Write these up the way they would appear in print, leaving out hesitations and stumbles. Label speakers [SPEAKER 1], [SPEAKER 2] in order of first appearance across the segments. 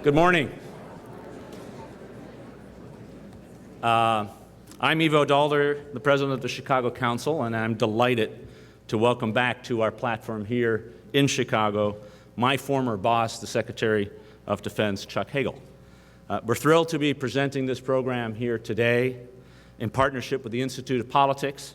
[SPEAKER 1] Good morning. I'm Ivo Dalder, the president of the Chicago Council, and I'm delighted to welcome back to our platform here in Chicago my former boss, the Secretary of Defense, Chuck Hagel. We're thrilled to be presenting this program here today in partnership with the Institute of Politics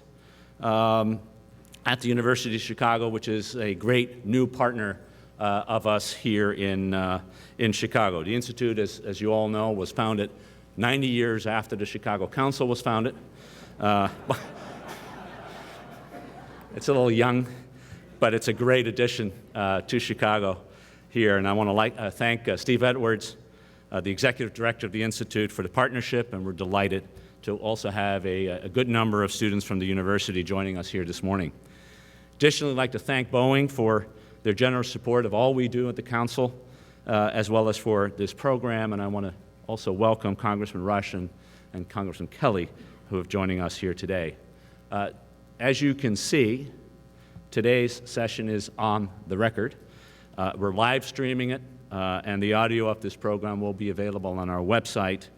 [SPEAKER 1] at the University of Chicago, which is a great new partner of us here in Chicago. The Institute, as you all know, was founded 90 years after the Chicago Council was founded. It's a little young, but it's a great addition to Chicago here. And I want to thank Steve Edwards, the executive director of the Institute, for the partnership, and we're delighted to also have a good number of students from the university joining us here this morning. Additionally, I'd like to thank Boeing for their generous support of all we do at the Council, as well as for this program. And I want to also welcome Congressman Rush and Congressman Kelly, who are joining us here today. As you can see, today's session is on the record. We're live streaming it, and the audio of this program will be available on our website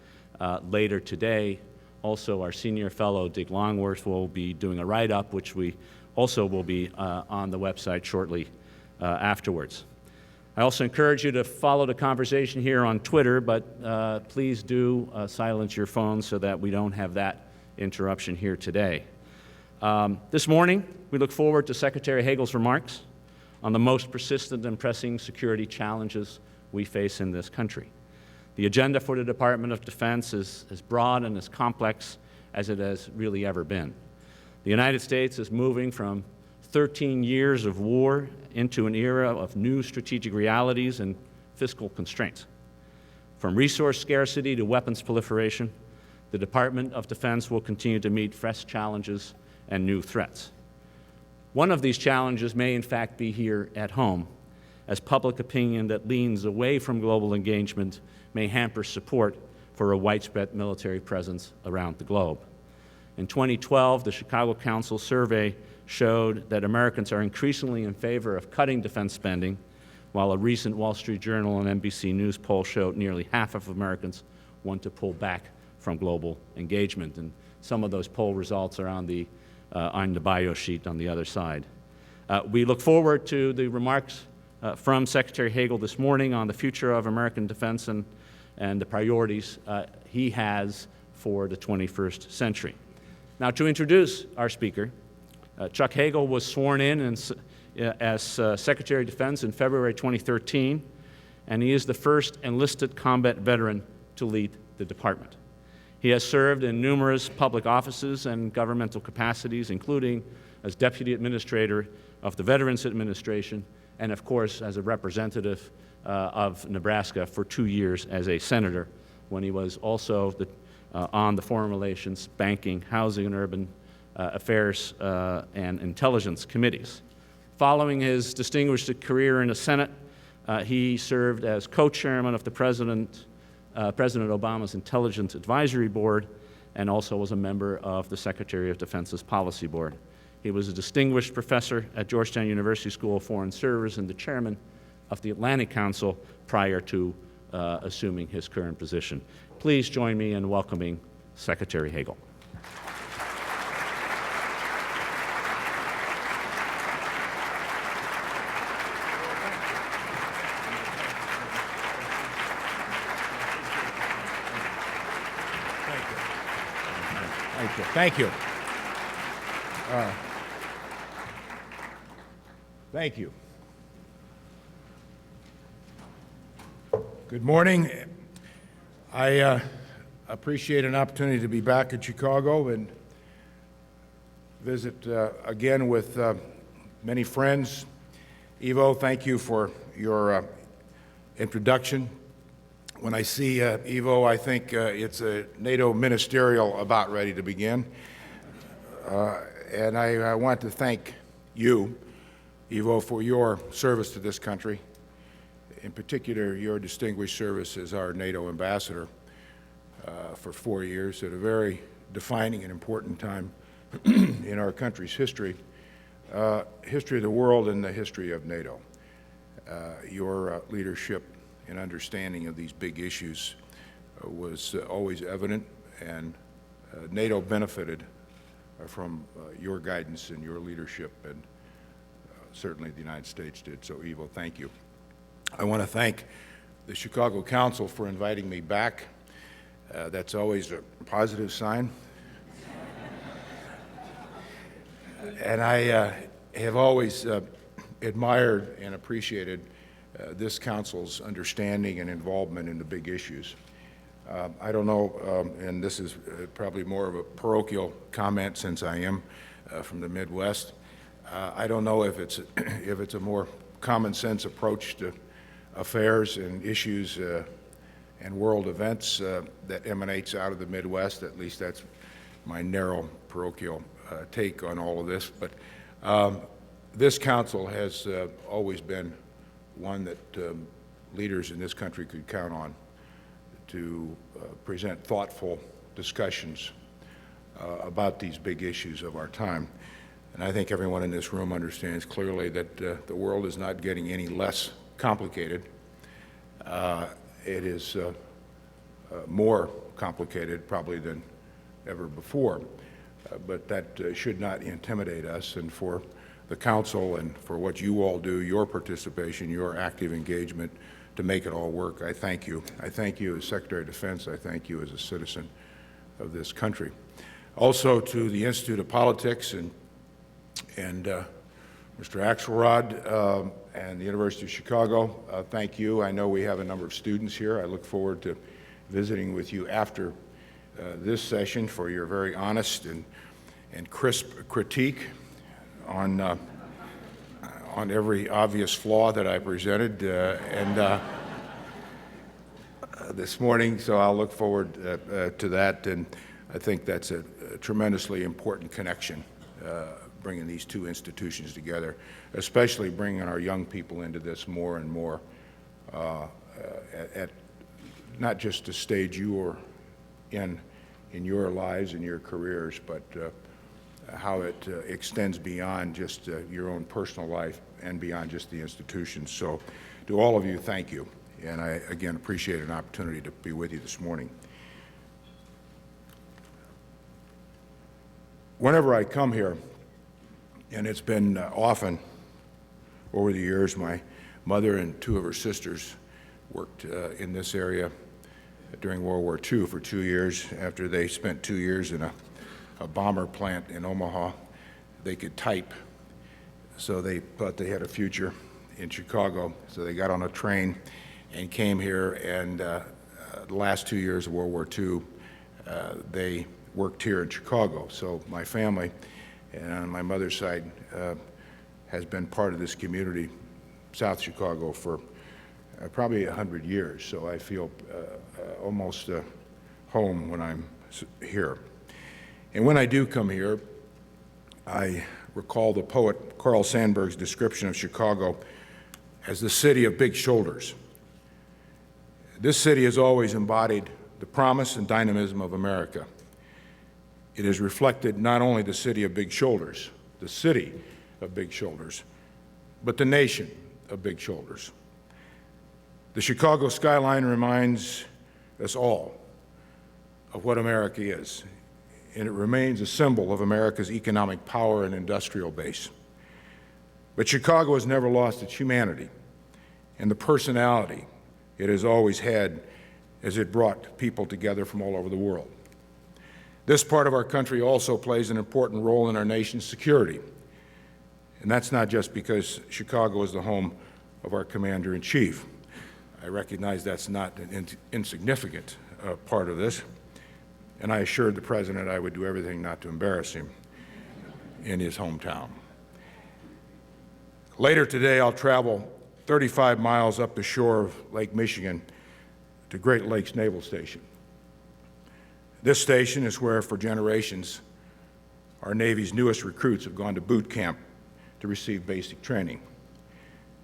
[SPEAKER 1] later today. Also, our senior fellow, Dick Longworth, will be doing a write-up, which we also will be on the website shortly afterwards. I also encourage you to follow the conversation here on Twitter, but please do silence your phones so that we don't have that interruption here today. This morning, we look forward to Secretary Hagel's remarks on the most persistent and pressing security challenges we face in this country. The agenda for the Department of Defense is as broad and as complex as it has really ever been. The United States is moving from 13 years of war into an era of new strategic realities and fiscal constraints. From resource scarcity to weapons proliferation, the Department of Defense will continue to meet fresh challenges and new threats. One of these challenges may in fact be here at home, as public opinion that leans away from global engagement may hamper support for a widespread military presence around the globe. In 2012, the Chicago Council survey showed that Americans are increasingly in favor of cutting defense spending, while a recent Wall Street Journal and NBC News poll showed nearly half of Americans want to pull back from global engagement. And some of those poll results are on the bio sheet on the other side. We look forward to the remarks from Secretary Hagel this morning on the future of American defense and the priorities he has for the 21st century. Now, to introduce our speaker, Chuck Hagel was sworn in as Secretary of Defense in February 2013, and he is the first enlisted combat veteran to lead the department. He has served in numerous public offices and governmental capacities, including as Deputy Administrator of the Veterans Administration and, of course, as a representative of Nebraska for 2 years as a senator, when he was also on the Foreign Relations, Banking, Housing and Urban Affairs and Intelligence Committees. Following his distinguished career in the Senate, he served as co-chairman of the President Obama's Intelligence Advisory Board and also was a member of the Secretary of Defense's Policy Board. He was a distinguished professor at Georgetown University School of Foreign Service and the chairman of the Atlantic Council prior to assuming his current position. Please join me in welcoming Secretary Hagel.
[SPEAKER 2] Thank you. Thank you. Good morning. I appreciate an opportunity to be back in Chicago and visit again with many friends. Ivo, thank you for your introduction. When I see Ivo, I think it's a NATO ministerial about ready to begin. And I want to thank you, Ivo, for your service to this country, in particular your distinguished service as our NATO ambassador for 4 years at a very defining and important time in our country's history, history of the world and the history of NATO. Your leadership and understanding of these big issues was always evident, and NATO benefited from your guidance and your leadership, and certainly the United States did. So, Ivo, thank you. I want to thank the Chicago Council for inviting me back. That's always a positive sign. And I have always admired and appreciated this Council's understanding and involvement in the big issues. I don't know, and this is probably more of a parochial comment since I am from the Midwest. I don't know if it's a more common sense approach to affairs and issues and world events that emanates out of the Midwest. At least that's my narrow parochial take on all of this. But this council has always been one that leaders in this country could count on to present thoughtful discussions about these big issues of our time. And I think everyone in this room understands clearly that the world is not getting any less complicated. It is more complicated probably than ever before, but that should not intimidate us. And for the Council and for what you all do, your participation, your active engagement to make it all work, I thank you. I thank you as Secretary of Defense. I thank you as a citizen of this country. Also to the Institute of Politics and Mr. Axelrod and the University of Chicago, thank you. I know we have a number of students here. I look forward to visiting with you after this session for your very honest and crisp critique on every obvious flaw that I presented this morning. So I'll look forward to that, and I think that's a tremendously important connection, bringing these two institutions together, especially bringing our young people into this more and more at not just the stage you are in your lives and your careers, but how it extends beyond just your own personal life and beyond just the institutions. So to all of you, thank you. And I, again, appreciate an opportunity to be with you this morning. Whenever I come here, and it's been often over the years, my mother and two of her sisters worked in this area during World War II for 2 years. After they spent 2 years in a bomber plant in Omaha, they could type, so they thought they had a future in Chicago. So they got on a train and came here, and the last 2 years of World War II, they worked here in Chicago. So my family, and on my mother's side, has been part of this community, South Chicago, for probably 100 years. So I feel almost home when I'm here. And when I do come here, I recall the poet Carl Sandburg's description of Chicago as the city of big shoulders. This city has always embodied the promise and dynamism of America. It has reflected not only the city of big shoulders, the city of big shoulders, but the nation of big shoulders. The Chicago skyline reminds us all of what America is, and it remains a symbol of America's economic power and industrial base. But Chicago has never lost its humanity and the personality it has always had as it brought people together from all over the world. This part of our country also plays an important role in our nation's security. And that's not just because Chicago is the home of our Commander-in-Chief. I recognize that's not an insignificant part of this. And I assured the President I would do everything not to embarrass him in his hometown. Later today, I'll travel 35 miles up the shore of Lake Michigan to Great Lakes Naval Station. This station is where, for generations, our Navy's newest recruits have gone to boot camp to receive basic training.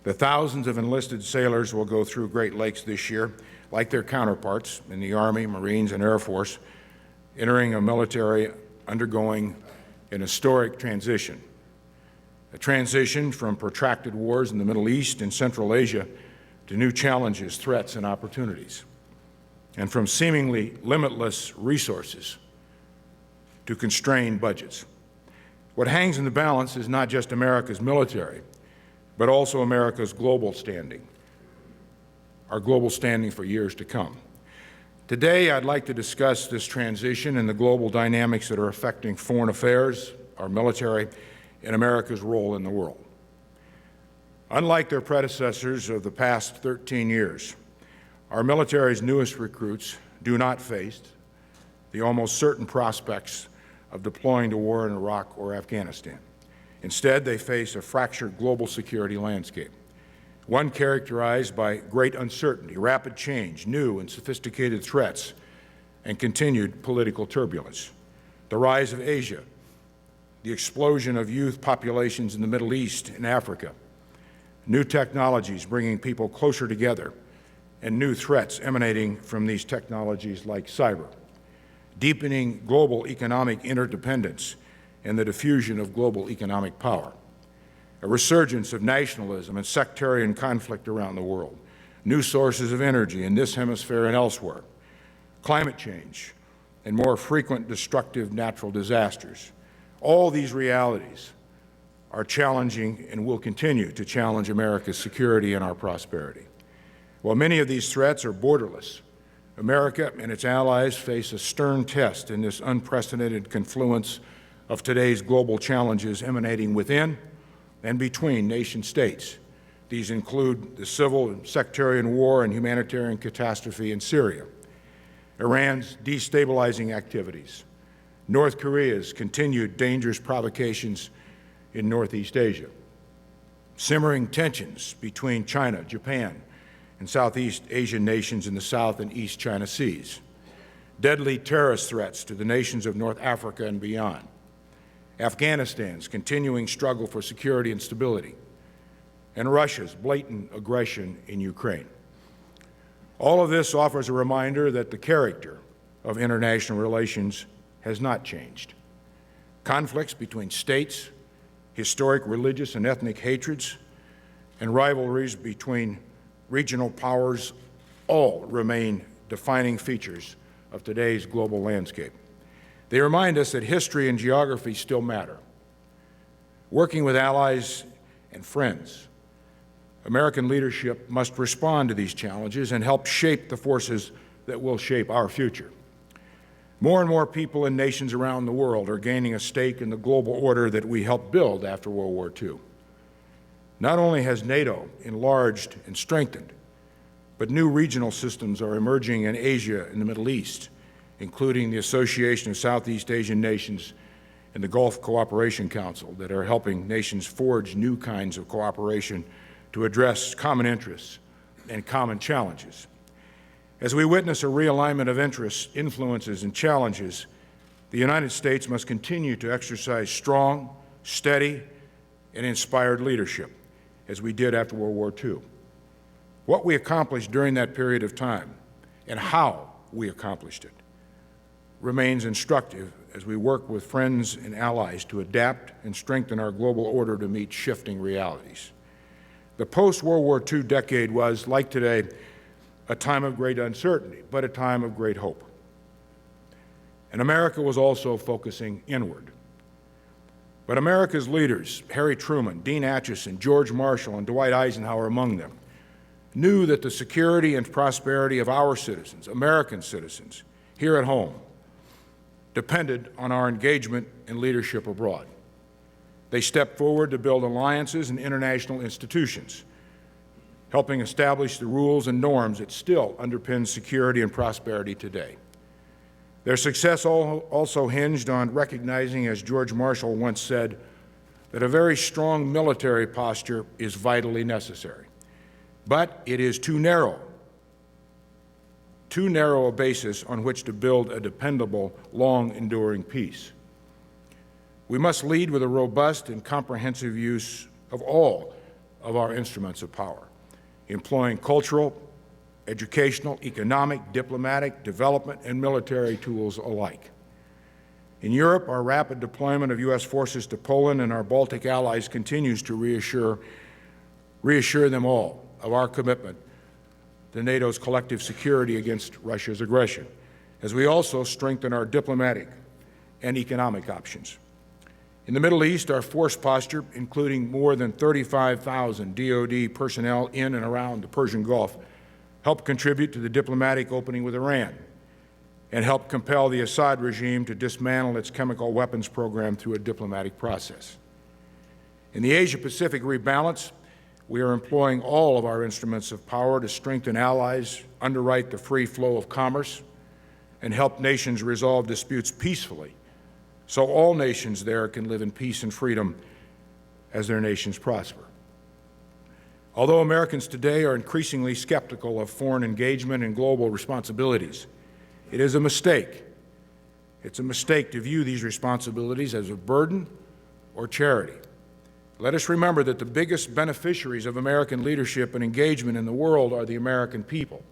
[SPEAKER 2] The thousands of enlisted sailors will go through Great Lakes this year, like their counterparts in the Army, Marines, and Air Force, entering a military undergoing an historic transition, a transition from protracted wars in the Middle East and Central Asia to new challenges, threats, and opportunities, and from seemingly limitless resources to constrained budgets. What hangs in the balance is not just America's military, but also America's global standing, our global standing for years to come. Today, I'd like to discuss this transition and the global dynamics that are affecting foreign affairs, our military, and America's role in the world. Unlike their predecessors of the past 13 years, our military's newest recruits do not face the almost certain prospects of deploying to war in Iraq or Afghanistan. Instead, they face a fractured global security landscape, one characterized by great uncertainty, rapid change, new and sophisticated threats, and continued political turbulence. The rise of Asia, the explosion of youth populations in the Middle East and Africa, new technologies bringing people closer together, and new threats emanating from these technologies like cyber, deepening global economic interdependence and the diffusion of global economic power, a resurgence of nationalism and sectarian conflict around the world, new sources of energy in this hemisphere and elsewhere, climate change, and more frequent destructive natural disasters. All these realities are challenging and will continue to challenge America's security and our prosperity. While many of these threats are borderless, America and its allies face a stern test in this unprecedented confluence of today's global challenges emanating within and between nation states. These include the civil and sectarian war and humanitarian catastrophe in Syria, Iran's destabilizing activities, North Korea's continued dangerous provocations in Northeast Asia, simmering tensions between China, Japan, and Southeast Asian nations in the South and East China Seas, deadly terrorist threats to the nations of North Africa and beyond, Afghanistan's continuing struggle for security and stability, and Russia's blatant aggression in Ukraine. All of this offers a reminder that the character of international relations has not changed. Conflicts between states, historic religious and ethnic hatreds, and rivalries between regional powers all remain defining features of today's global landscape. They remind us that history and geography still matter. Working with allies and friends, American leadership must respond to these challenges and help shape the forces that will shape our future. More and more people and nations around the world are gaining a stake in the global order that we helped build after World War II. Not only has NATO enlarged and strengthened, but new regional systems are emerging in Asia and the Middle East, including the Association of Southeast Asian Nations and the Gulf Cooperation Council, that are helping nations forge new kinds of cooperation to address common interests and common challenges. As we witness a realignment of interests, influences, and challenges, the United States must continue to exercise strong, steady, and inspired leadership, as we did after World War II. What we accomplished during that period of time and how we accomplished it remains instructive as we work with friends and allies to adapt and strengthen our global order to meet shifting realities. The post-World War II decade was, like today, a time of great uncertainty, but a time of great hope. And America was also focusing inward. But America's leaders, Harry Truman, Dean Acheson, George Marshall, and Dwight Eisenhower among them, knew that the security and prosperity of our citizens, American citizens, here at home, depended on our engagement and leadership abroad. They stepped forward to build alliances and international institutions, helping establish the rules and norms that still underpin security and prosperity today. Their success also hinged on recognizing, as George Marshall once said, that a very strong military posture is vitally necessary. But it is too narrow a basis on which to build a dependable, long-enduring peace. We must lead with a robust and comprehensive use of all of our instruments of power, employing cultural, educational, economic, diplomatic, development, and military tools alike. In Europe, our rapid deployment of U.S. forces to Poland and our Baltic allies continues to reassure them all of our commitment to NATO's collective security against Russia's aggression, as we also strengthen our diplomatic and economic options. In the Middle East, our force posture, including more than 35,000 DoD personnel in and around the Persian Gulf, helped contribute to the diplomatic opening with Iran and helped compel the Assad regime to dismantle its chemical weapons program through a diplomatic process. In the Asia-Pacific rebalance, we are employing all of our instruments of power to strengthen allies, underwrite the free flow of commerce, and help nations resolve disputes peacefully, so all nations there can live in peace and freedom as their nations prosper. Although Americans today are increasingly skeptical of foreign engagement and global responsibilities, it is a mistake. It's a mistake to view these responsibilities as a burden or charity. Let us remember that the biggest beneficiaries of American leadership and engagement in the world are the American people.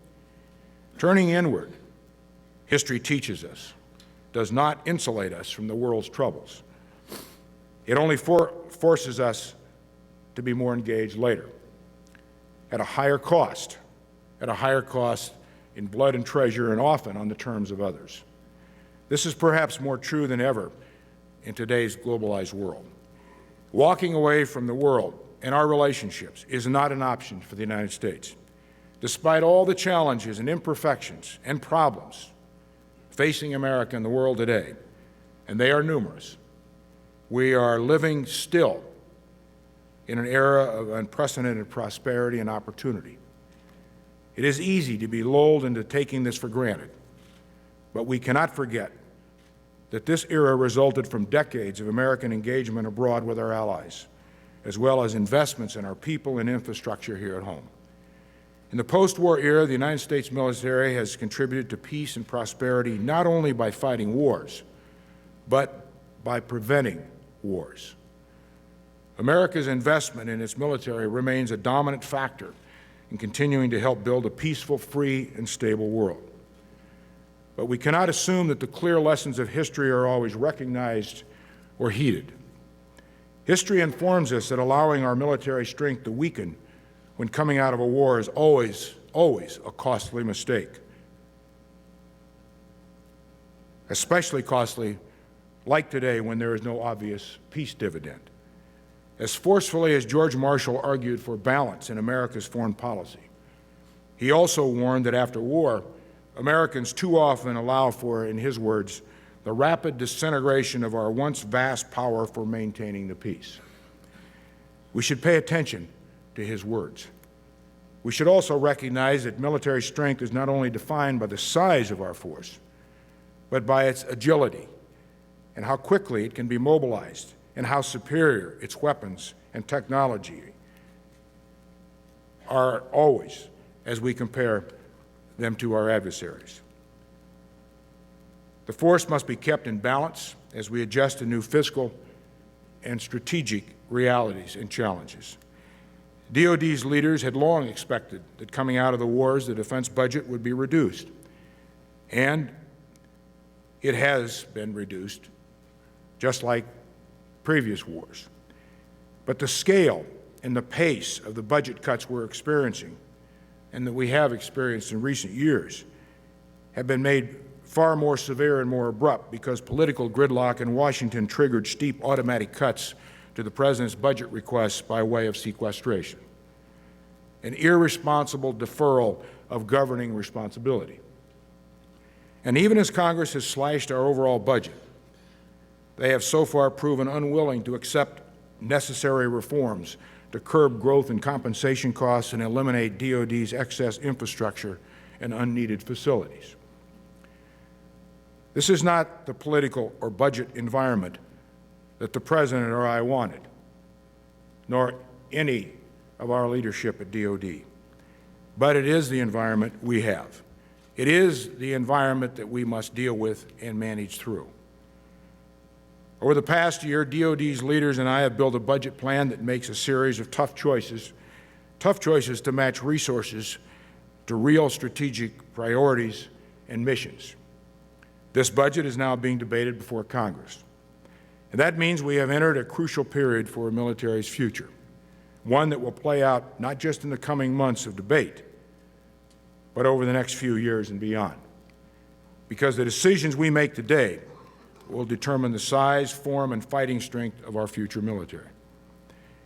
[SPEAKER 2] Turning inward, history teaches us, does not insulate us from the world's troubles. It only forces us to be more engaged later, at a higher cost in blood and treasure, and often on the terms of others. This is perhaps more true than ever in today's globalized world. Walking away from the world and our relationships is not an option for the United States. Despite all the challenges and imperfections and problems facing America and the world today, and they are numerous, we are living still in an era of unprecedented prosperity and opportunity. It is easy to be lulled into taking this for granted, but we cannot forget that this era resulted from decades of American engagement abroad with our allies, as well as investments in our people and infrastructure here at home. In the post-war era, the United States military has contributed to peace and prosperity not only by fighting wars, but by preventing wars. America's investment in its military remains a dominant factor in continuing to help build a peaceful, free, and stable world. But we cannot assume that the clear lessons of history are always recognized or heeded. History informs us that allowing our military strength to weaken when coming out of a war is always a costly mistake. Especially costly like today when there is no obvious peace dividend. As forcefully as George Marshall argued for balance in America's foreign policy, he also warned that after war, Americans too often allow for, in his words, the rapid disintegration of our once vast power for maintaining the peace. We should pay attention to his words. We should also recognize that military strength is not only defined by the size of our force, but by its agility and how quickly it can be mobilized and how superior its weapons and technology are always as we compare them to our adversaries. The force must be kept in balance as we adjust to new fiscal and strategic realities and challenges. DoD's leaders had long expected that coming out of the wars, the defense budget would be reduced, and it has been reduced, just like previous wars. But the scale and the pace of the budget cuts we're experiencing and that we have experienced in recent years have been made far more severe and more abrupt because political gridlock in Washington triggered steep automatic cuts to the President's budget requests by way of sequestration, an irresponsible deferral of governing responsibility. And even as Congress has slashed our overall budget, they have so far proven unwilling to accept necessary reforms to curb growth and compensation costs and eliminate DoD's excess infrastructure and unneeded facilities. This is not the political or budget environment that the President or I wanted, nor any of our leadership at DoD. But it is the environment we have. It is the environment that we must deal with and manage through. Over the past year, DoD's leaders and I have built a budget plan that makes a series of tough choices to match resources to real strategic priorities and missions. This budget is now being debated before Congress. And that means we have entered a crucial period for our military's future, one that will play out not just in the coming months of debate, but over the next few years and beyond. Because the decisions we make today will determine the size, form, and fighting strength of our future military.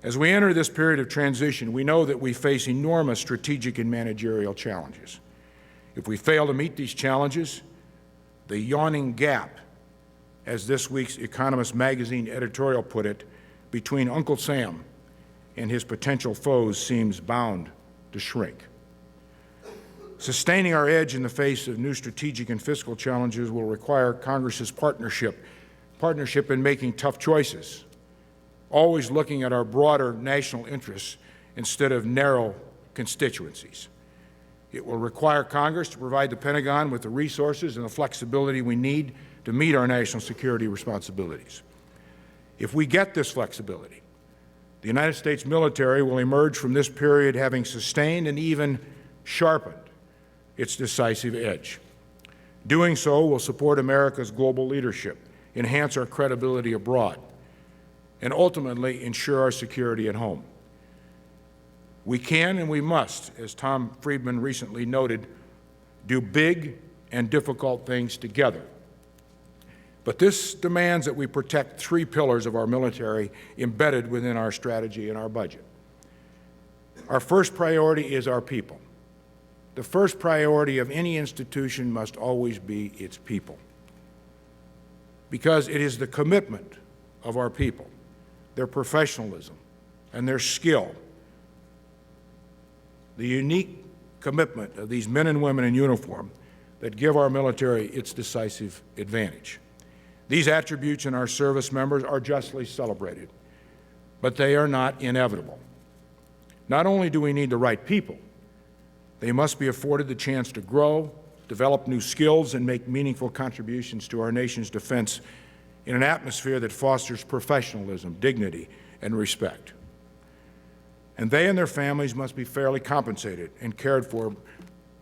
[SPEAKER 2] As we enter this period of transition, we know that we face enormous strategic and managerial challenges. If we fail to meet these challenges, the yawning gap, as this week's Economist magazine editorial put it, between Uncle Sam and his potential foes seems bound to shrink. Sustaining our edge in the face of new strategic and fiscal challenges will require Congress's partnership in making tough choices, always looking at our broader national interests instead of narrow constituencies. It will require Congress to provide the Pentagon with the resources and the flexibility we need to meet our national security responsibilities. If we get this flexibility, the United States military will emerge from this period having sustained and even sharpened its decisive edge. Doing so will support America's global leadership, enhance our credibility abroad, and ultimately ensure our security at home. We can and we must, as Tom Friedman recently noted, do big and difficult things together. But this demands that we protect three pillars of our military embedded within our strategy and our budget. Our first priority is our people. The first priority of any institution must always be its people, because it is the commitment of our people, their professionalism, and their skill, the unique commitment of these men and women in uniform that give our military its decisive advantage. These attributes in our service members are justly celebrated, but they are not inevitable. Not only do we need the right people, they must be afforded the chance to grow, develop new skills, and make meaningful contributions to our nation's defense in an atmosphere that fosters professionalism, dignity, and respect. And they and their families must be fairly compensated and cared for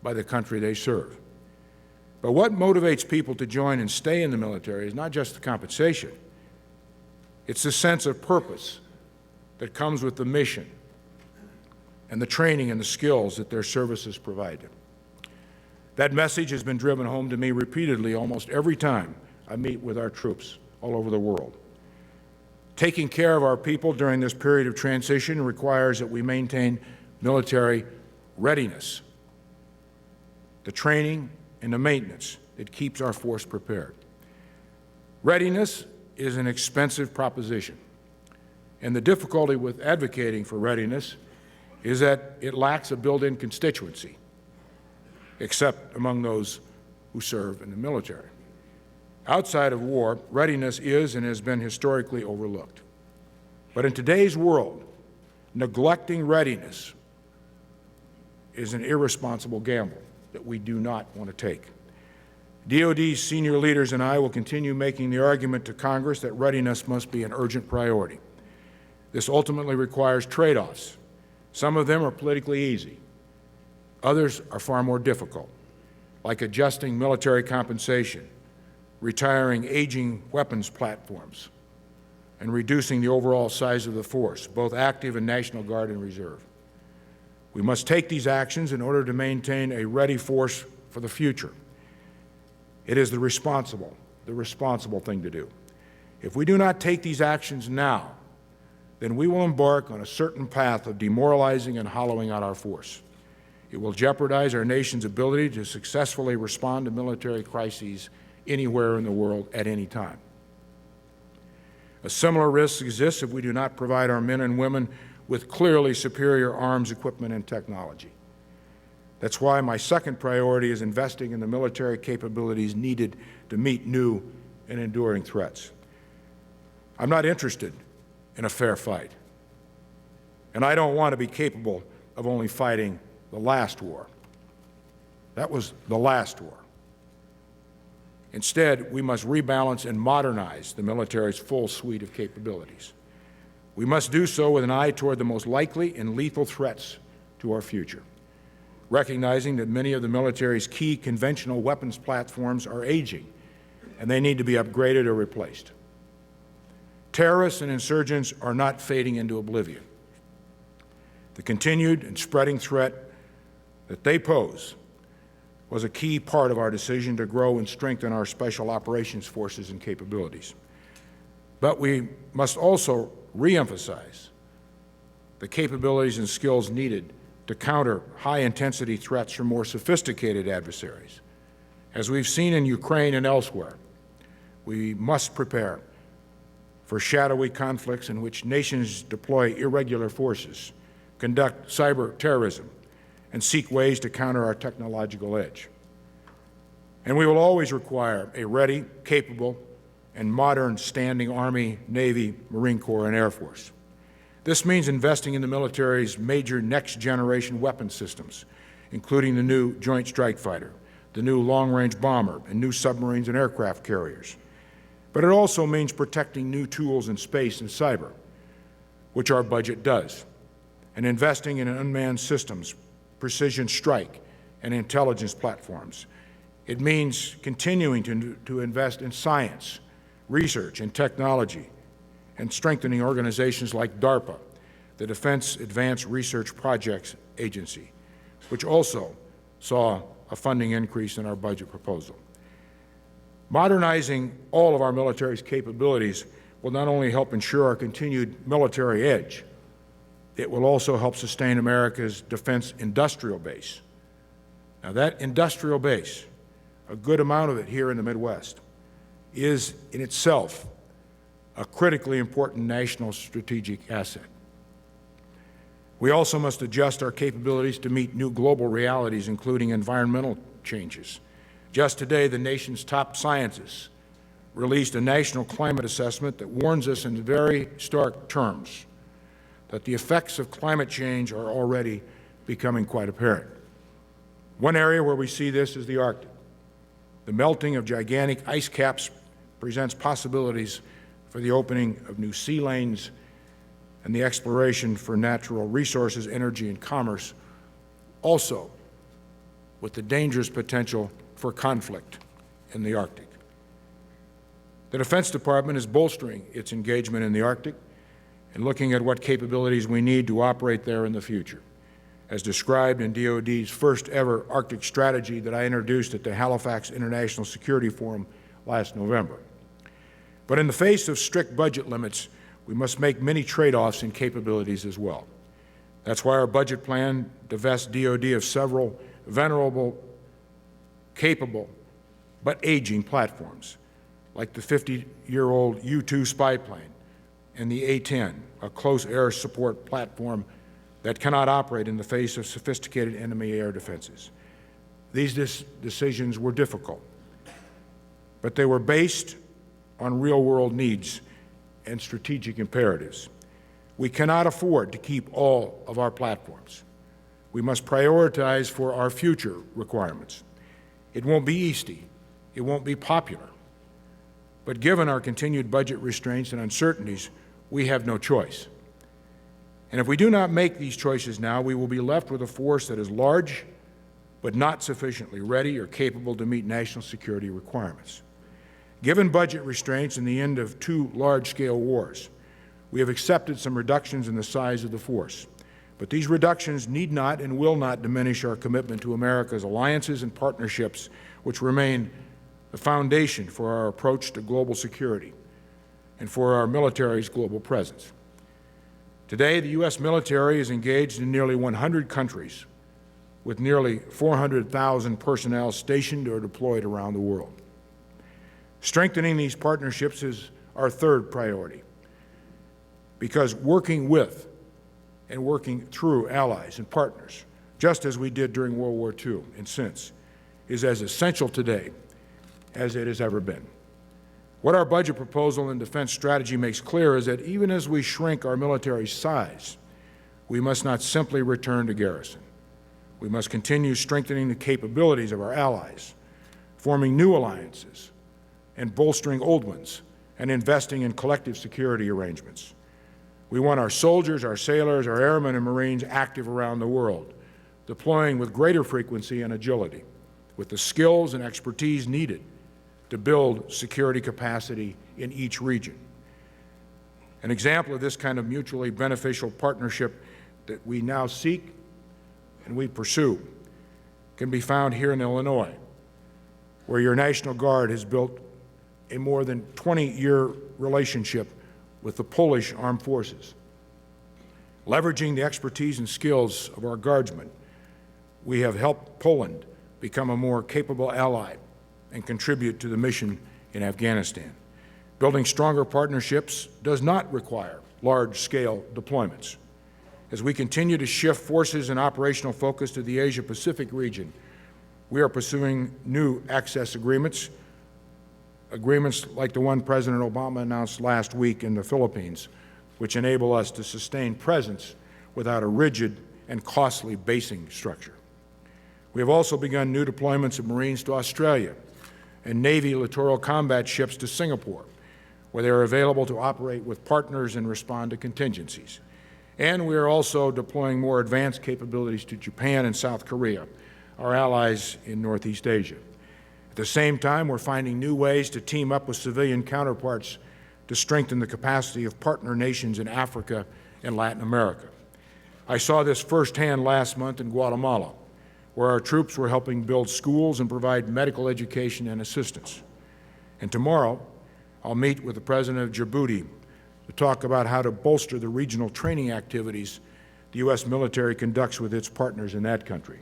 [SPEAKER 2] by the country they serve. But what motivates people to join and stay in the military is not just the compensation. It's the sense of purpose that comes with the mission and the training and the skills that their services provide them. That message has been driven home to me repeatedly almost every time I meet with our troops all over the world. Taking care of our people during this period of transition requires that we maintain military readiness, the training and the maintenance that keeps our force prepared. Readiness is an expensive proposition, and the difficulty with advocating for readiness is that it lacks a built-in constituency, except among those who serve in the military. Outside of war, readiness is and has been historically overlooked. But in today's world, neglecting readiness is an irresponsible gamble that we do not want to take. DoD's senior leaders and I will continue making the argument to Congress that readiness must be an urgent priority. This ultimately requires trade-offs. Some of them are politically easy. Others are far more difficult, like adjusting military compensation, retiring aging weapons platforms, and reducing the overall size of the force, both active and National Guard and Reserve. We must take these actions in order to maintain a ready force for the future. It is the responsible thing to do. If we do not take these actions now, then we will embark on a certain path of demoralizing and hollowing out our force. It will jeopardize our nation's ability to successfully respond to military crises anywhere in the world at any time. A similar risk exists if we do not provide our men and women with clearly superior arms, equipment, and technology. That's why my second priority is investing in the military capabilities needed to meet new and enduring threats. I'm not interested in a fair fight, and I don't want to be capable of only fighting the last war. That was the last war. Instead, we must rebalance and modernize the military's full suite of capabilities. We must do so with an eye toward the most likely and lethal threats to our future, recognizing that many of the military's key conventional weapons platforms are aging and they need to be upgraded or replaced. Terrorists and insurgents are not fading into oblivion. The continued and spreading threat that they pose was a key part of our decision to grow and strengthen our special operations forces and capabilities. But we must also reemphasize the capabilities and skills needed to counter high-intensity threats from more sophisticated adversaries. As we've seen in Ukraine and elsewhere, we must prepare for shadowy conflicts in which nations deploy irregular forces, conduct cyber terrorism, and seek ways to counter our technological edge. And we will always require a ready, capable, and modern standing Army, Navy, Marine Corps, and Air Force. This means investing in the military's major next-generation weapon systems, including the new Joint Strike Fighter, the new long-range bomber, and new submarines and aircraft carriers. But it also means protecting new tools in space and cyber, which our budget does, and investing in unmanned systems, precision strike, and intelligence platforms. It means continuing to invest in science, research, and technology, and strengthening organizations like DARPA, the Defense Advanced Research Projects Agency, which also saw a funding increase in our budget proposal. Modernizing all of our military's capabilities will not only help ensure our continued military edge, it will also help sustain America's defense industrial base. Now, that industrial base, a good amount of it here in the Midwest, is in itself a critically important national strategic asset. We also must adjust our capabilities to meet new global realities, including environmental changes. Just today, the nation's top scientists released a national climate assessment that warns us in very stark terms that the effects of climate change are already becoming quite apparent. One area where we see this is the Arctic. The melting of gigantic ice caps presents possibilities for the opening of new sea lanes and the exploration for natural resources, energy, and commerce, also with the dangerous potential for conflict in the Arctic. The Defense Department is bolstering its engagement in the Arctic and looking at what capabilities we need to operate there in the future, as described in DoD's first ever Arctic strategy that I introduced at the Halifax International Security Forum last November. But in the face of strict budget limits, we must make many trade-offs in capabilities as well. That's why our budget plan divests DoD of several venerable, capable, but aging platforms, like the 50-year-old U-2 spy plane and the A-10, a close air support platform that cannot operate in the face of sophisticated enemy air defenses. These decisions were difficult, but they were based on real-world needs and strategic imperatives. We cannot afford to keep all of our platforms. We must prioritize for our future requirements. It won't be easy. It won't be popular. But given our continued budget restraints and uncertainties, we have no choice. And if we do not make these choices now, we will be left with a force that is large, but not sufficiently ready or capable to meet national security requirements. Given budget restraints and the end of 2 large-scale wars, we have accepted some reductions in the size of the force. But these reductions need not and will not diminish our commitment to America's alliances and partnerships, which remain the foundation for our approach to global security and for our military's global presence. Today, the U.S. military is engaged in nearly 100 countries, with nearly 400,000 personnel stationed or deployed around the world. Strengthening these partnerships is our third priority, because working with and working through allies and partners, just as we did during World War II and since, is as essential today as it has ever been. What our budget proposal and defense strategy makes clear is that even as we shrink our military size, we must not simply return to garrison. We must continue strengthening the capabilities of our allies, forming new alliances, and bolstering old ones, and investing in collective security arrangements. We want our soldiers, our sailors, our airmen and Marines active around the world, deploying with greater frequency and agility, with the skills and expertise needed to build security capacity in each region. An example of this kind of mutually beneficial partnership that we now seek and we pursue can be found here in Illinois, where your National Guard has built a more than 20-year relationship with the Polish Armed Forces. Leveraging the expertise and skills of our Guardsmen, we have helped Poland become a more capable ally and contribute to the mission in Afghanistan. Building stronger partnerships does not require large-scale deployments. As we continue to shift forces and operational focus to the Asia-Pacific region, we are pursuing new access agreements like the one President Obama announced last week in the Philippines, which enable us to sustain presence without a rigid and costly basing structure. We have also begun new deployments of Marines to Australia and Navy littoral combat ships to Singapore, where they are available to operate with partners and respond to contingencies. And we are also deploying more advanced capabilities to Japan and South Korea, our allies in Northeast Asia. At the same time, we're finding new ways to team up with civilian counterparts to strengthen the capacity of partner nations in Africa and Latin America. I saw this firsthand last month in Guatemala, where our troops were helping build schools and provide medical education and assistance. And tomorrow, I'll meet with the President of Djibouti to talk about how to bolster the regional training activities the U.S. military conducts with its partners in that country.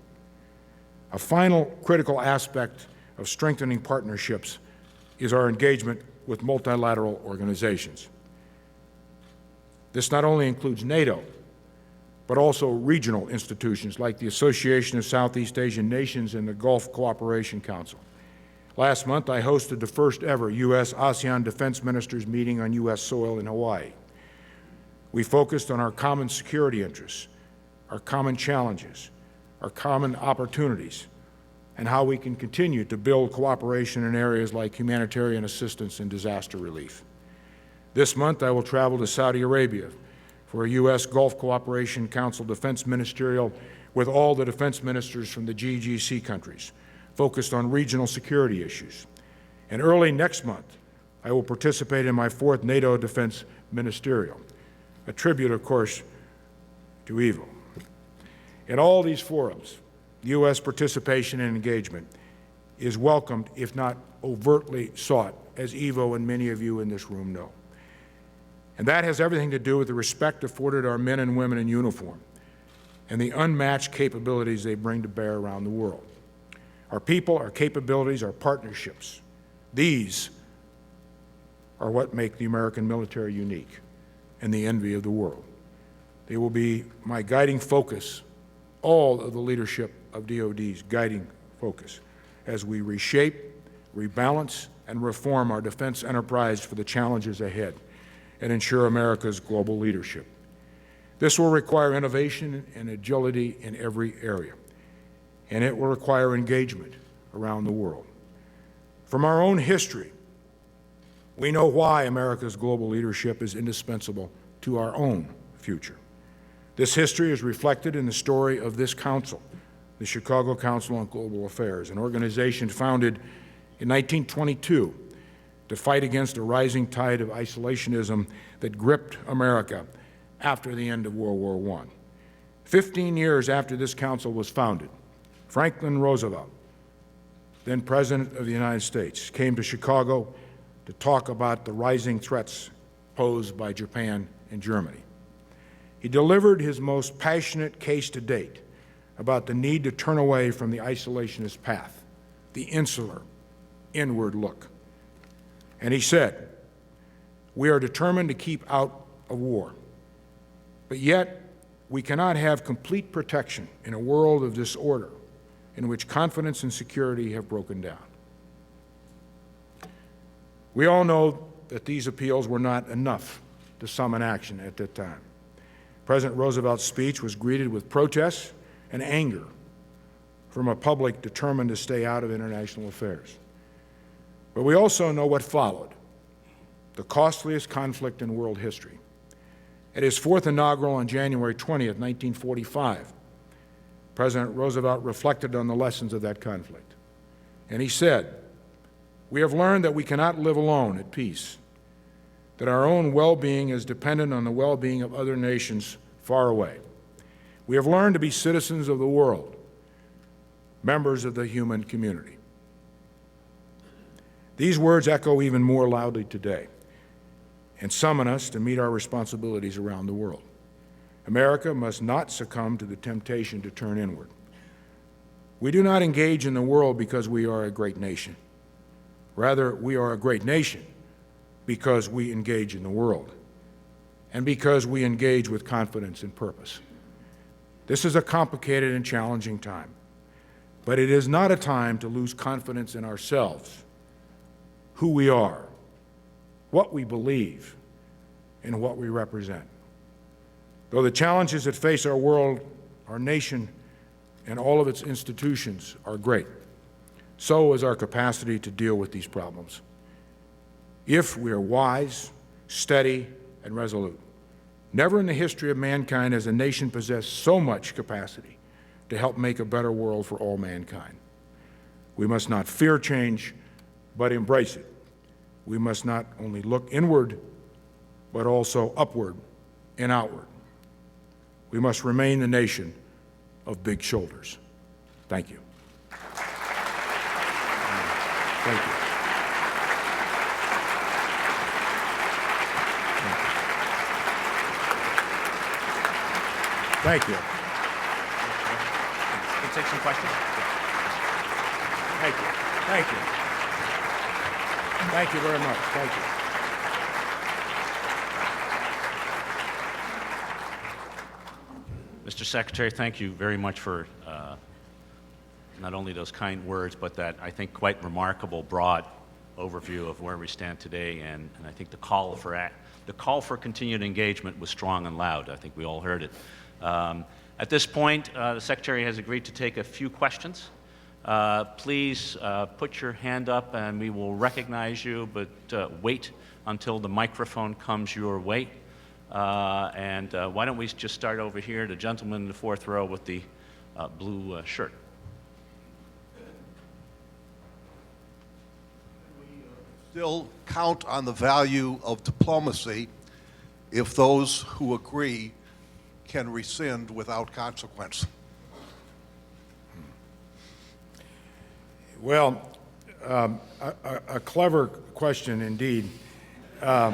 [SPEAKER 2] A final critical aspect of strengthening partnerships is our engagement with multilateral organizations. This not only includes NATO, but also regional institutions like the Association of Southeast Asian Nations and the Gulf Cooperation Council. Last month, I hosted the first ever U.S.-ASEAN Defense Ministers meeting on U.S. soil in Hawaii. We focused on our common security interests, our common challenges, our common opportunities, and how we can continue to build cooperation in areas like humanitarian assistance and disaster relief. This month, I will travel to Saudi Arabia for a U.S. Gulf Cooperation Council Defense Ministerial with all the defense ministers from the GCC countries, focused on regional security issues. And early next month, I will participate in my 4th NATO Defense Ministerial, a tribute, of course, to Ivo. In all these forums, U.S. participation and engagement is welcomed, if not overtly sought, as Ivo and many of you in this room know. And that has everything to do with the respect afforded our men and women in uniform and the unmatched capabilities they bring to bear around the world. Our people, our capabilities, our partnerships, these are what make the American military unique and the envy of the world. They will be my guiding focus, all of the leadership of DoD's guiding focus, as we reshape, rebalance, and reform our defense enterprise for the challenges ahead and ensure America's global leadership. This will require innovation and agility in every area, and it will require engagement around the world. From our own history, we know why America's global leadership is indispensable to our own future. This history is reflected in the story of this council, the Chicago Council on Global Affairs, an organization founded in 1922 to fight against a rising tide of isolationism that gripped America after the end of World War I. 15 years after this council was founded, Franklin Roosevelt, then President of the United States, came to Chicago to talk about the rising threats posed by Japan and Germany. He delivered his most passionate case to date about the need to turn away from the isolationist path, the insular, inward look. And he said, "We are determined to keep out of war, but yet we cannot have complete protection in a world of disorder in which confidence and security have broken down." We all know that these appeals were not enough to summon action at that time. President Roosevelt's speech was greeted with protests and anger from a public determined to stay out of international affairs. But we also know what followed, the costliest conflict in world history. At his 4th inaugural on January 20th, 1945, President Roosevelt reflected on the lessons of that conflict. And he said, "We have learned that we cannot live alone at peace, that our own well-being is dependent on the well-being of other nations far away. We have learned to be citizens of the world, members of the human community. These words echo even more loudly today and summon us to meet our responsibilities around the world. America must not succumb to the temptation to turn inward. We do not engage in the world because we are a great nation. Rather, we are a great nation because we engage in the world and because we engage with confidence and purpose. This is a complicated and challenging time, but it is not a time to lose confidence in ourselves, who we are, what we believe, and what we represent. Though the challenges that face our world, our nation, and all of its institutions are great, so is our capacity to deal with these problems. If we are wise, steady, and resolute. Never in the history of mankind has a nation possessed so much capacity to help make a better world for all mankind. We must not fear change, but embrace it. We must not only look inward, but also upward and outward. We must remain the nation of big shoulders. Thank you. Thank you. Thank you.
[SPEAKER 1] Can we take some questions?
[SPEAKER 2] Thank you. Thank you. Thank you very much. Thank you.
[SPEAKER 1] Mr. Secretary, thank you very much for not only those kind words, but that, I think, quite remarkable, broad overview of where we stand today. And I think the call for continued engagement was strong and loud. I think we all heard it. At this point, the Secretary has agreed to take a few questions. Please put your hand up and we will recognize you, but wait until the microphone comes your way. And why don't we just start over here, the gentleman in the fourth row with the blue shirt.
[SPEAKER 3] Still count on the value of diplomacy if those who agree can rescind without consequence?
[SPEAKER 2] Well, a clever question indeed. But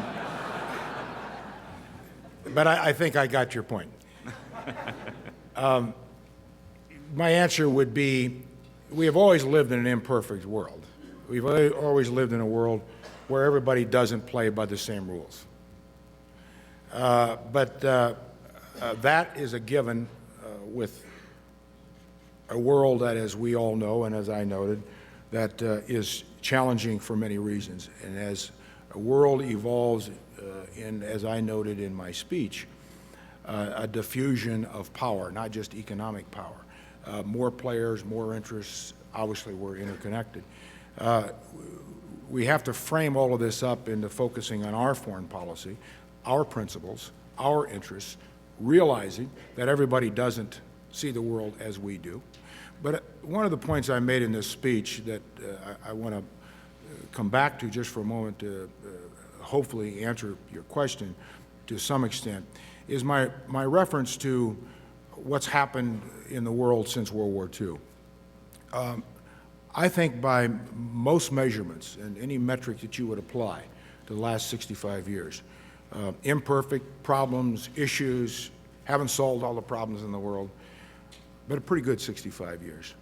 [SPEAKER 2] I think I got your point. My answer would be, we have always lived in an imperfect world. We've always lived in a world where everybody doesn't play by the same rules. But that is a given with a world that, as we all know, and as I noted, that is challenging for many reasons. And as a world evolves as I noted in my speech, a diffusion of power, not just economic power. More players, more interests, obviously we're interconnected. We have to frame all of this up into focusing on our foreign policy, our principles, our interests, realizing that everybody doesn't see the world as we do. But one of the points I made in this speech that I want to come back to just for a moment to hopefully answer your question to some extent is my reference to what's happened in the world since World War II. I think by most measurements and any metric that you would apply to the last 65 years, imperfect problems, issues, haven't solved all the problems in the world, but a pretty good 65 years.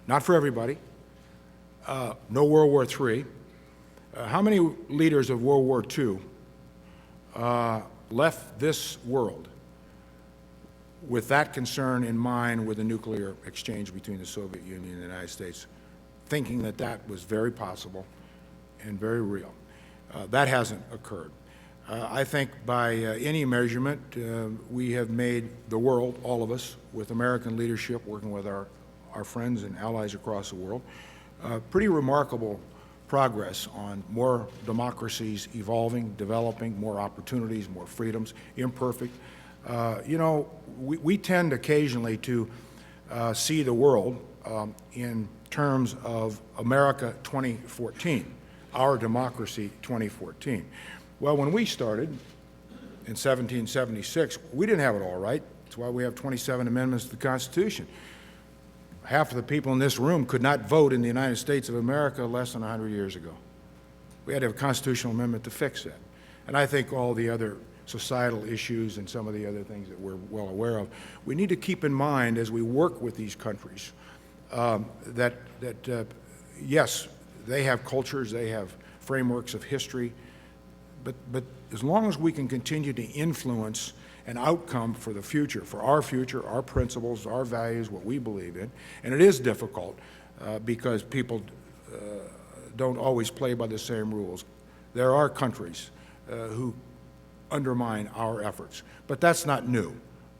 [SPEAKER 2] Not for everybody. No World War III. How many leaders of World War II left this world with that concern in mind with the nuclear exchange between the Soviet Union and the United States, thinking that that was very possible and very real? That hasn't occurred. I think by any measurement, we have made the world, all of us, with American leadership, working with our friends and allies across the world, pretty remarkable progress on more democracies evolving, developing, more opportunities, more freedoms, imperfect. You know, we tend occasionally to see the world in terms of America 2014, our democracy 2014. Well, when we started in 1776, we didn't have it all right. That's why we have 27 amendments to the Constitution. half of the people in this room could not vote in the United States of America less than 100 years ago. We had to have a constitutional amendment to fix that. And I think all the other societal issues and some of the other things that we're well aware of, we need to keep in mind as we work with these countries that yes, they have cultures, they have frameworks of history, but as long as we can continue to influence an outcome for the future, for our principles, our values, what we believe in, and it is difficult because people don't always play by the same rules. There are countries who undermine our efforts, but that's not new.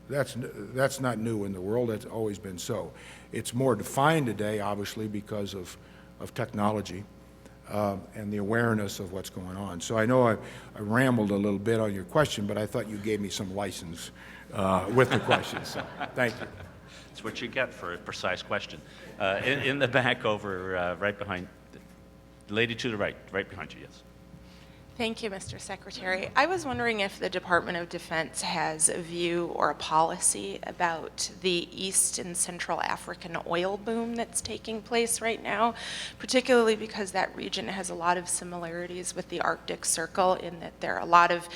[SPEAKER 2] That's not new in the world. That's always been so. It's more defined today, obviously, because of technology and the awareness of what's going on. So I know I rambled a little bit on your question, but I thought you gave me some license with the question, so thank you.
[SPEAKER 1] That's what you get for a precise question. In the back over, right behind, the lady to the right behind you, yes.
[SPEAKER 4] Thank you, Mr. Secretary. I was wondering if the Department of Defense has a view or a policy about the East and Central African oil boom that's taking place right now, particularly because that region has a lot of similarities with the Arctic Circle in that there are a lot of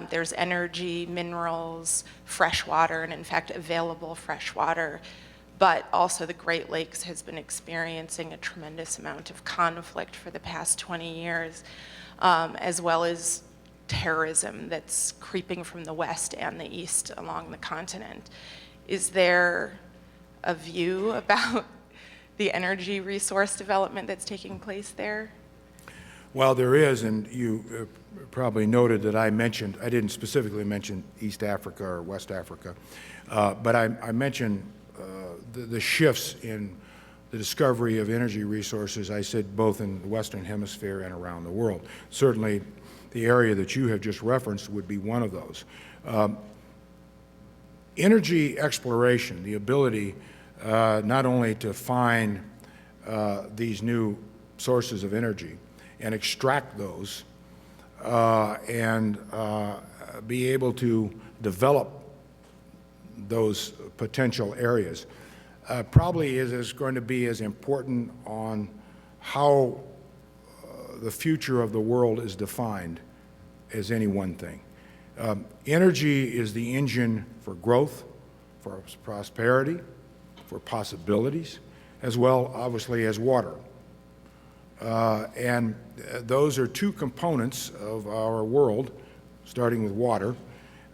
[SPEAKER 4] there's energy, minerals, fresh water, and in fact available fresh water. But also the Great Lakes has been experiencing a tremendous amount of conflict for the past 20 years. As well as terrorism that's creeping from the west and the east along the continent. Is there a view about the energy resource development that's taking place there?
[SPEAKER 2] Well, there is, and you probably noted that I didn't specifically mention East Africa or West Africa, but I mentioned the shifts in the discovery of energy resources, I said, both in the Western Hemisphere and around the world. Certainly, the area that you have just referenced would be one of those. Energy exploration, the ability not only to find these new sources of energy and extract those and be able to develop those potential areas, probably is going to be as important on how the future of the world is defined as any one thing. Energy is the engine for growth, for prosperity, for possibilities, as well, obviously, as water. And those are two components of our world, starting with water,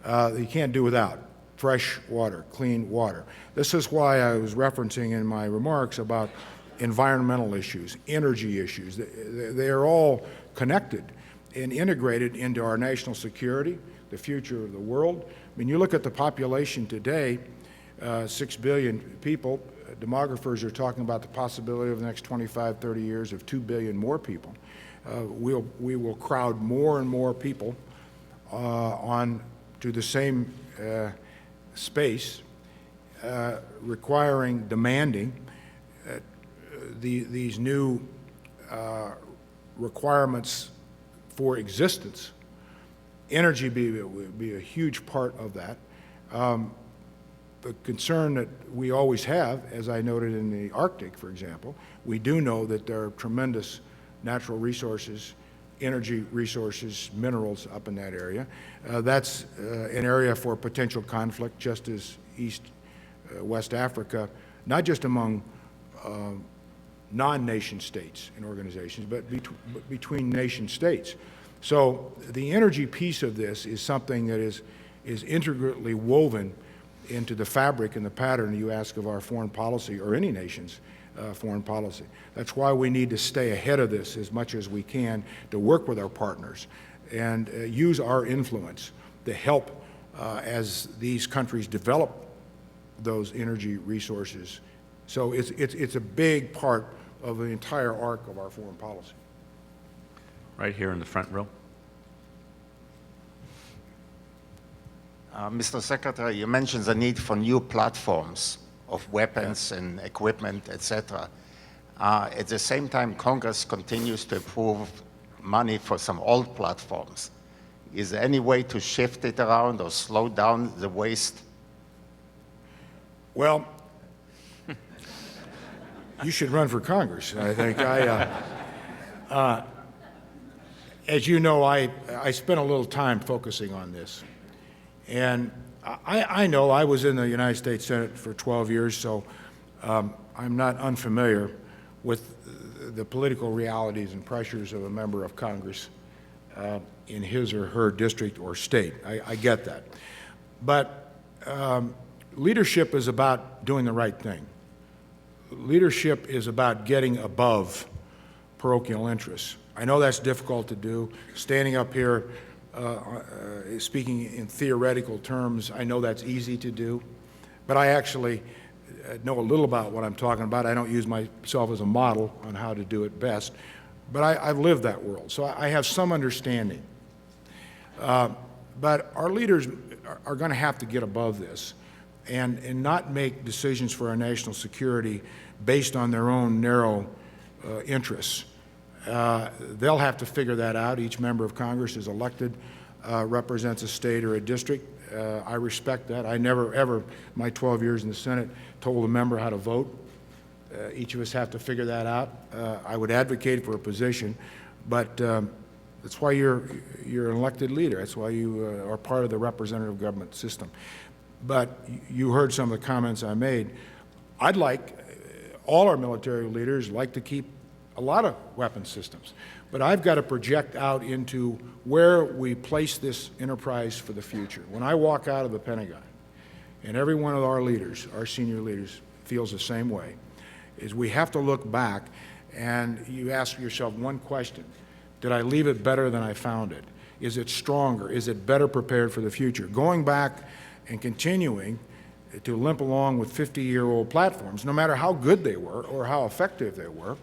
[SPEAKER 2] that you can't do without. Fresh water, clean water. This is why I was referencing in my remarks about environmental issues, energy issues. They are all connected and integrated into our national security, the future of the world. I mean, you look at the population today, 6 billion people. Demographers are talking about the possibility over the next 25, 30 years of 2 billion more people. We will crowd more and more people on to the same space, demanding these new requirements for existence. Energy would be a huge part of that. The concern that we always have, as I noted in the Arctic, for example, we do know that there are tremendous natural resources, energy resources, minerals up in that area. That's an area for potential conflict, just as West Africa, not just among non-nation states and organizations, but between nation states. So the energy piece of this is something that is integrally woven into the fabric and the pattern you ask of our foreign policy or any nation's foreign policy. That's why we need to stay ahead of this as much as we can to work with our partners and use our influence to help as these countries develop those energy resources. So it's a big part of the entire arc of our foreign policy.
[SPEAKER 1] Right here in the front row.
[SPEAKER 5] Mr. Secretary, you mentioned the need for new platforms of weapons and equipment, etc. At the same time, Congress continues to approve money for some old platforms. Is there any way to shift it around or slow down the waste?
[SPEAKER 2] Well, You should run for Congress, I think. As you know, I spent a little time focusing on this. And I know I was in the United States Senate for 12 years, so I'm not unfamiliar with the political realities and pressures of a member of Congress in his or her district or state. I get that. But leadership is about doing the right thing. Leadership is about getting above parochial interests. I know that's difficult to do. Standing up here speaking in theoretical terms, I know that's easy to do. But I actually know a little about what I'm talking about. I don't use myself as a model on how to do it best. But I've lived that world, so I have some understanding. But our leaders are going to have to get above this and not make decisions for our national security based on their own narrow interests. They'll have to figure that out. Each member of Congress is elected, represents a state or a district. I respect that. I never, ever, my 12 years in the Senate, told a member how to vote. Each of us have to figure that out. I would advocate for a position, but that's why you're an elected leader. That's why you are part of the representative government system. But you heard some of the comments I made. I'd like, all our military leaders like to keep a lot of weapon systems. But I've got to project out into where we place this enterprise for the future. When I walk out of the Pentagon, and every one of our leaders, our senior leaders, feels the same way, is we have to look back and you ask yourself one question. Did I leave it better than I found it? Is it stronger? Is it better prepared for the future? Going back and continuing to limp along with 50-year-old platforms, no matter how good they were or how effective they were,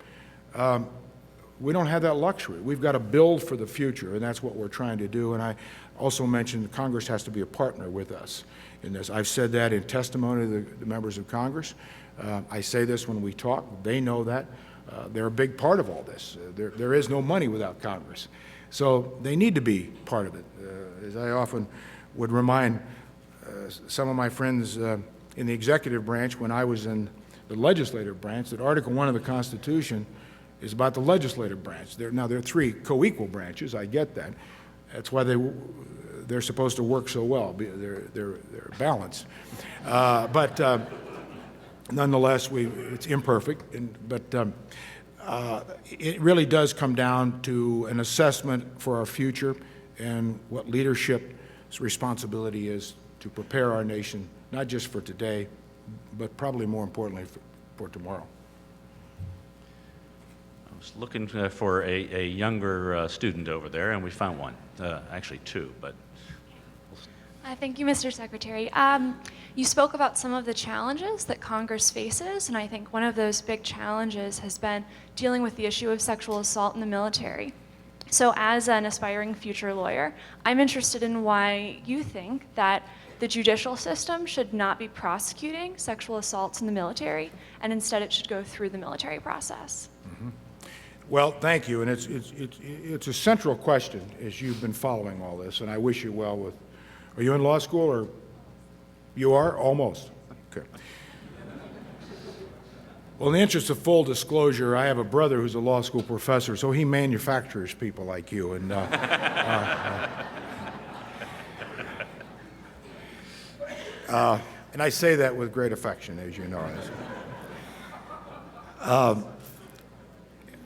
[SPEAKER 2] we don't have that luxury. We've got to build for the future, and that's what we're trying to do. And I also mentioned Congress has to be a partner with us in this. I've said that in testimony to the members of Congress. I say this when we talk. They know that. They're a big part of all this. There is no money without Congress. So they need to be part of it. As I often would remind some of my friends in the executive branch when I was in the legislative branch, that Article 1 of the Constitution is about the legislative branch. Now, there are three co-equal branches. I get that. That's why they're supposed to work so well. They're balanced. But nonetheless, it's imperfect. But it really does come down to an assessment for our future and what leadership's responsibility is to prepare our nation, not just for today, but probably more importantly for tomorrow.
[SPEAKER 1] I was looking for a younger student over there, and we found one. Actually, two, but.
[SPEAKER 6] Thank you, Mr. Secretary. You spoke about some of the challenges that Congress faces, and I think one of those big challenges has been dealing with the issue of sexual assault in the military. So as an aspiring future lawyer, I'm interested in why you think that the judicial system should not be prosecuting sexual assaults in the military, and instead it should go through the military process.
[SPEAKER 2] Mm-hmm. Well, thank you, and it's a central question as you've been following all this, and I wish you well with. Are you in law school, or you are? Almost. Okay. Well, in the interest of full disclosure, I have a brother who's a law school professor, so he manufactures people like you, and and I say that with great affection, as you know.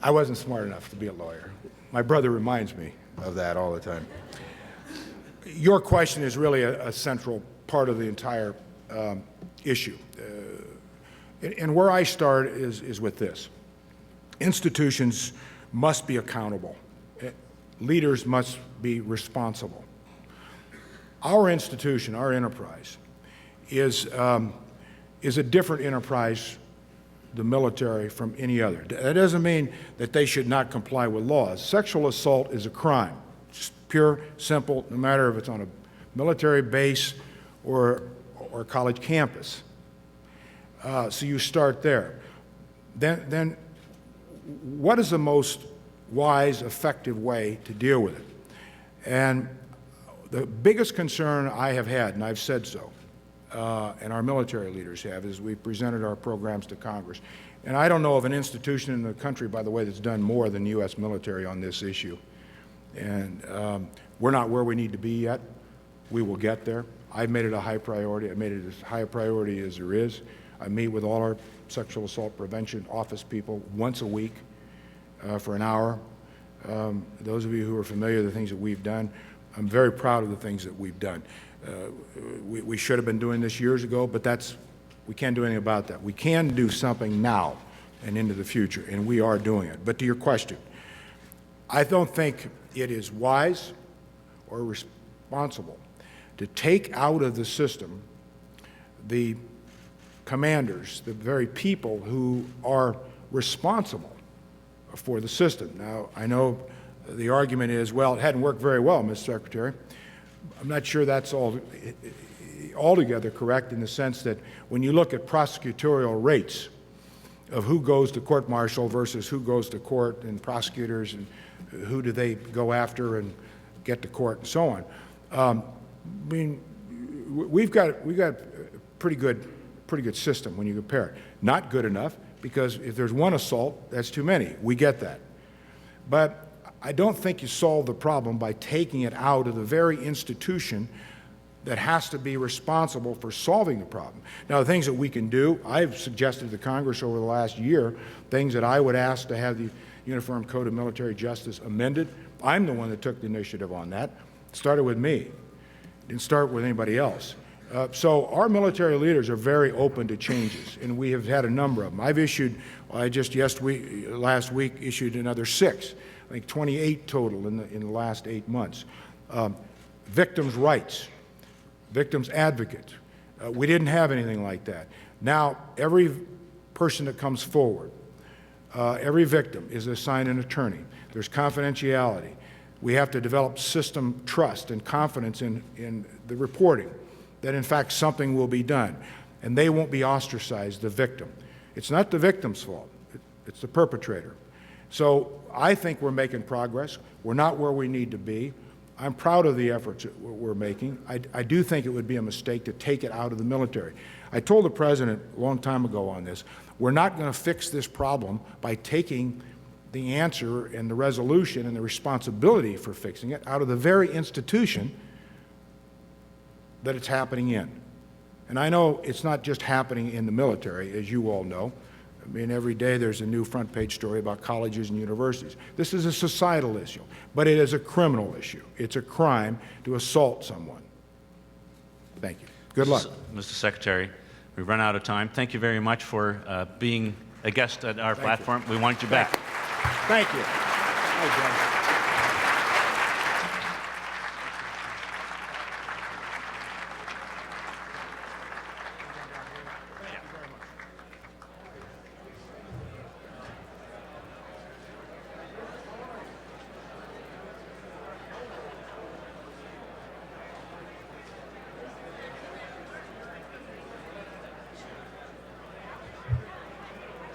[SPEAKER 2] I wasn't smart enough to be a lawyer. My brother reminds me of that all the time. Your question is really a central part of the entire issue. And where I start is with this. Institutions must be accountable. Leaders must be responsible. Our institution, our enterprise, is a different enterprise, the military, from any other. That doesn't mean that they should not comply with laws. Sexual assault is a crime. Just pure, simple, no matter if it's on a military base or a college campus. So you start there. Then what is the most wise, effective way to deal with it? And the biggest concern I have had, and I've said so, and our military leaders have, as we presented our programs to Congress, And I don't know of an institution in the country, by the way, that's done more than the U.S. military on this issue. And we're not where we need to be yet. We will get there. I've made it a high priority. I made it as high a priority as there is. I meet with all our sexual assault prevention office people once a week for an hour. Those of you who are familiar with the things that we've done, I'm very proud of the things that we've done. We should have been doing this years ago, but we can't do anything about that. We can do something now and into the future, and we are doing it. But to your question, I don't think it is wise or responsible to take out of the system the commanders, the very people who are responsible for the system. Now, I know the argument is, well, it hadn't worked very well, Mr. Secretary. I'm not sure that's altogether correct in the sense that when you look at prosecutorial rates of who goes to court-martial versus who goes to court and prosecutors and who do they go after and get to court and so on. I mean, we've got a pretty good system when you compare it. Not good enough, because if there's one assault, that's too many. We get that. But I don't think you solve the problem by taking it out of the very institution that has to be responsible for solving the problem. Now, the things that we can do, I've suggested to Congress over the last year, things that I would ask to have the Uniform Code of Military Justice amended. I'm the one that took the initiative on that. It started with me. It didn't start with anybody else. So our military leaders are very open to changes, and we have had a number of them. I've issued, last week issued another 6, I think 28 total in the last 8 months. Victims' rights, victims' advocates. We didn't have anything like that. Now, every person that comes forward, every victim is assigned an attorney. There's confidentiality. We have to develop system trust and confidence in the reporting that, in fact, something will be done. And they won't be ostracized, the victim. It's not the victim's fault. It's the perpetrator. So I think we're making progress. We're not where we need to be. I'm proud of the efforts that we're making. I do think it would be a mistake to take it out of the military. I told the President a long time ago on this, we're not going to fix this problem by taking the answer and the resolution and the responsibility for fixing it out of the very institution that it's happening in. And I know it's not just happening in the military, as you all know. I mean, every day there's a new front page story about colleges and universities. This is a societal issue, but it is a criminal issue. It's a crime to assault someone. Thank you. Good luck.
[SPEAKER 1] Mr. Secretary, we've run out of time. Thank you very much for being a guest at our platform. We want you back.
[SPEAKER 2] Thank you. Hi, John.